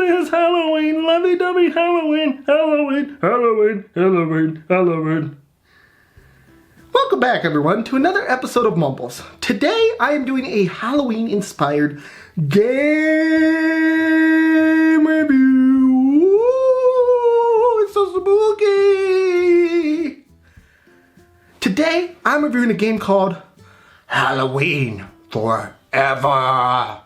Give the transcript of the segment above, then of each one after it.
is Halloween, lovey-dovey Halloween, Halloween, Halloween, Halloween, Halloween. Welcome back, everyone, to another episode of Mumbles. Today, I am doing a Halloween-inspired game review. Ooh, it's so spooky. Today, I'm reviewing a game called Halloween Forever.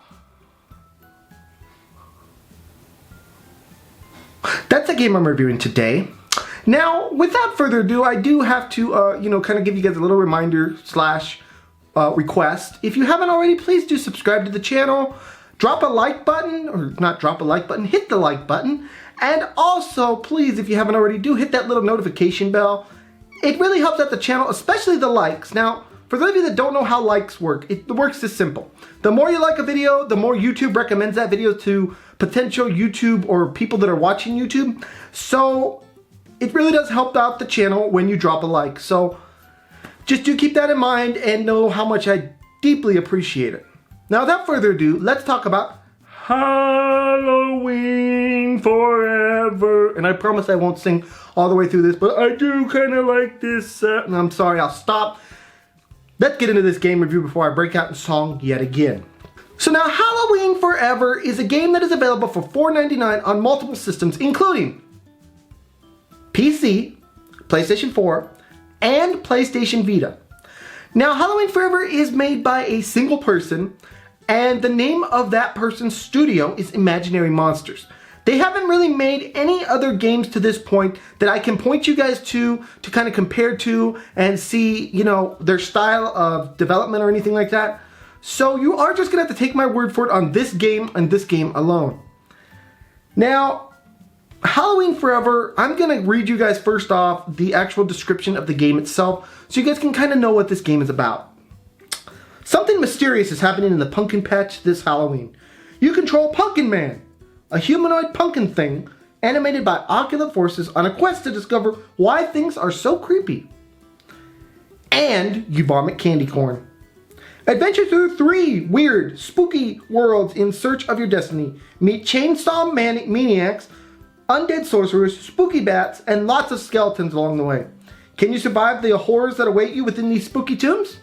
That's the game I'm reviewing today. Now, without further ado, I do have to, kind of give you guys a little reminder slash request. If you haven't already, please do subscribe to the channel. Drop a like button, or not drop a like button, hit the like button. And also, please, if you haven't already, do hit that little notification bell. It really helps out the channel, especially the likes. Now, for those of you that don't know how likes work, it works this simple. The more you like a video, the more YouTube recommends that video to potential YouTube or people that are watching YouTube. So it really does help out the channel when you drop a like. So just do keep that in mind and know how much I deeply appreciate it. Now, without further ado, let's talk about Halloween Forever. And I promise I won't sing all the way through this, but I do kind of like this. And I'm sorry, I'll stop. Let's get into this game review before I break out in song yet again. So now, Halloween Forever is a game that is available for $4.99 on multiple systems, including PC, PlayStation 4, and PlayStation Vita. Now, Halloween Forever is made by a single person, and the name of that person's studio is Imaginary Monsters. They haven't really made any other games to this point that I can point you guys to kind of compare to and see, their style of development or anything like that. So you are just gonna have to take my word for it on this game and this game alone. Now, Halloween Forever, I'm gonna read you guys first off the actual description of the game itself so you guys can kind of know what this game is about. Something mysterious is happening in the pumpkin patch this Halloween. You control Pumpkin Man, a humanoid pumpkin thing animated by ocular forces on a quest to discover why things are so creepy. And you vomit candy corn. Adventure through 3 weird, spooky worlds in search of your destiny. Meet chainsaw maniacs, undead sorcerers, spooky bats, and lots of skeletons along the way. Can you survive the horrors that await you within these spooky tombs?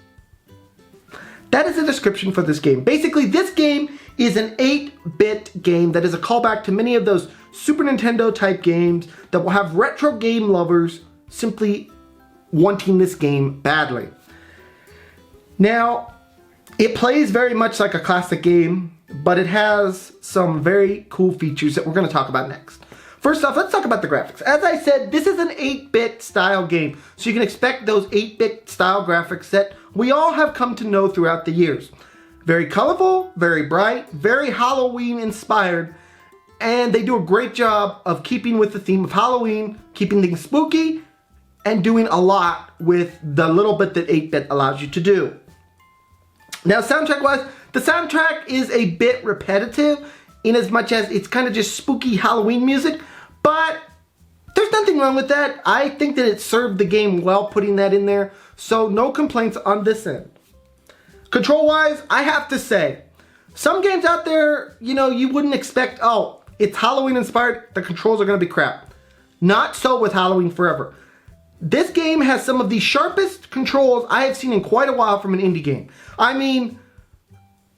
That is the description for this game. Basically, this game is an 8-bit game that is a callback to many of those Super Nintendo type games that will have retro game lovers simply wanting this game badly. Now, it plays very much like a classic game, but it has some very cool features that we're going to talk about next. First off, let's talk about the graphics. As I said, this is an 8-bit style game, so you can expect those 8-bit style graphics that we all have come to know throughout the years. Very colorful, very bright, very Halloween inspired, and they do a great job of keeping with the theme of Halloween, keeping things spooky, and doing a lot with the little bit that 8-bit allows you to do. Now, soundtrack-wise, the soundtrack is a bit repetitive in as much as it's kind of just spooky Halloween music, but there's nothing wrong with that. I think that it served the game well putting that in there, so no complaints on this end. Control-wise, I have to say, some games out there, you wouldn't expect, oh, it's Halloween inspired, the controls are going to be crap. Not so with Halloween Forever. This game has some of the sharpest controls I have seen in quite a while from an indie game. I mean,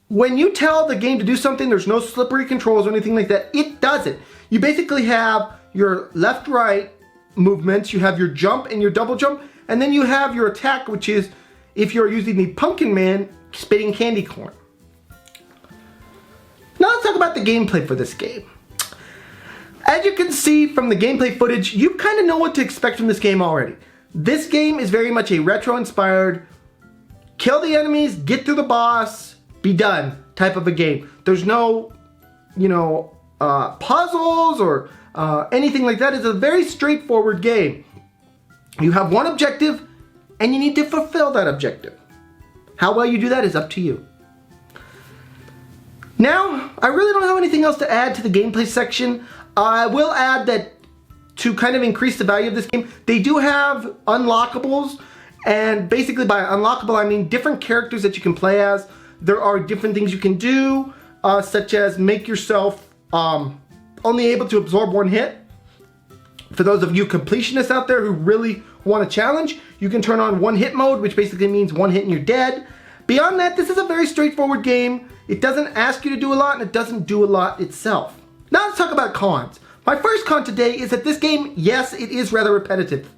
when you tell the game to do something, there's no slippery controls or anything like that. It does it. You basically have your left-right movements, you have your jump and your double jump, and then you have your attack, which is, if you're using the Pumpkin Man, spitting candy corn. Now let's talk about the gameplay for this game. As you can see from the gameplay footage, you kind of know what to expect from this game already. This game is very much a retro-inspired, kill the enemies, get through the boss, be done type of a game. There's no, puzzles or anything like that. It's a very straightforward game. You have one objective, and you need to fulfill that objective. How well you do that is up to you. Now, I really don't have anything else to add to the gameplay section. I will add that to kind of increase the value of this game, they do have unlockables, and basically by unlockable I mean different characters that you can play as. There are different things you can do, such as make yourself only able to absorb one hit. For those of you completionists out there who really want a challenge, you can turn on one hit mode, which basically means one hit and you're dead. Beyond that, this is a very straightforward game. It doesn't ask you to do a lot and it doesn't do a lot itself. Now let's talk about cons. My first con today is that this game, yes, it is rather repetitive.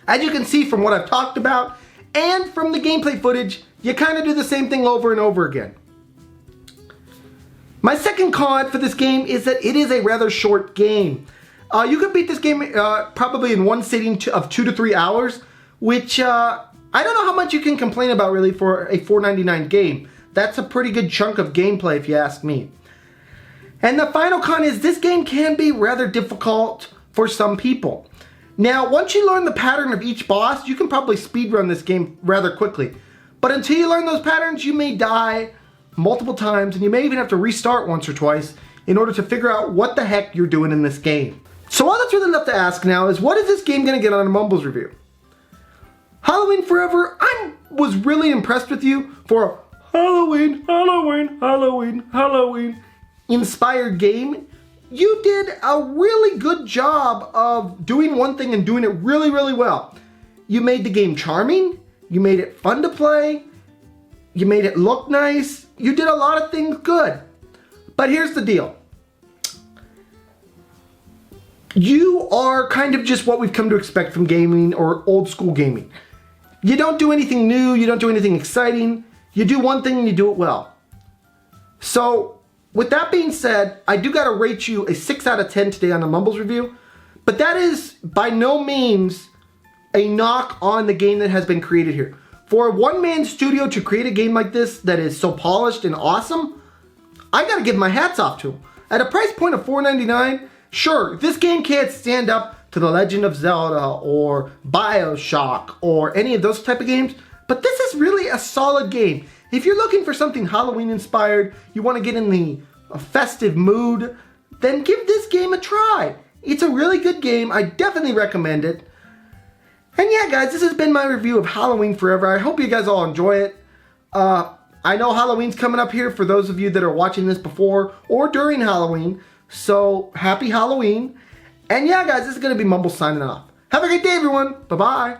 As you can see from what I've talked about and from the gameplay footage, you kind of do the same thing over and over again. My second con for this game is that it is a rather short game. You could beat this game probably in one sitting of 2 to 3 hours, which I don't know how much you can complain about really for a $4.99 game. That's a pretty good chunk of gameplay if you ask me. And the final con is this game can be rather difficult for some people. Now, once you learn the pattern of each boss, you can probably speedrun this game rather quickly. But until you learn those patterns, you may die multiple times, and you may even have to restart once or twice in order to figure out what the heck you're doing in this game. So all that's really left to ask now is, what is this game going to get on a Mumbles review? Halloween Forever, I was really impressed with you for a Halloween inspired game. You did a really good job of doing one thing and doing it really, really well. You made the game charming, you made it fun to play, you made it look nice, you did a lot of things good. But here's the deal. You are kind of just what we've come to expect from gaming or old school gaming. You don't do anything new, you don't do anything exciting, you do one thing and you do it well. So, with that being said, I do gotta rate you a 6 out of 10 today on the Mumbles review, but that is by no means a knock on the game that has been created here. For a one-man studio to create a game like this that is so polished and awesome, I gotta give my hats off to them. At a price point of $4.99, sure, this game can't stand up to The Legend of Zelda or BioShock or any of those type of games, but this is really a solid game. If you're looking for something Halloween inspired, you want to get in the festive mood, then give this game a try. It's a really good game. I definitely recommend it. And yeah, guys, this has been my review of Halloween Forever. I hope you guys all enjoy it. I know Halloween's coming up here for those of you that are watching this before or during Halloween. So, happy Halloween. And yeah, guys, this is going to be Mumbles signing off. Have a great day, everyone. Bye-bye.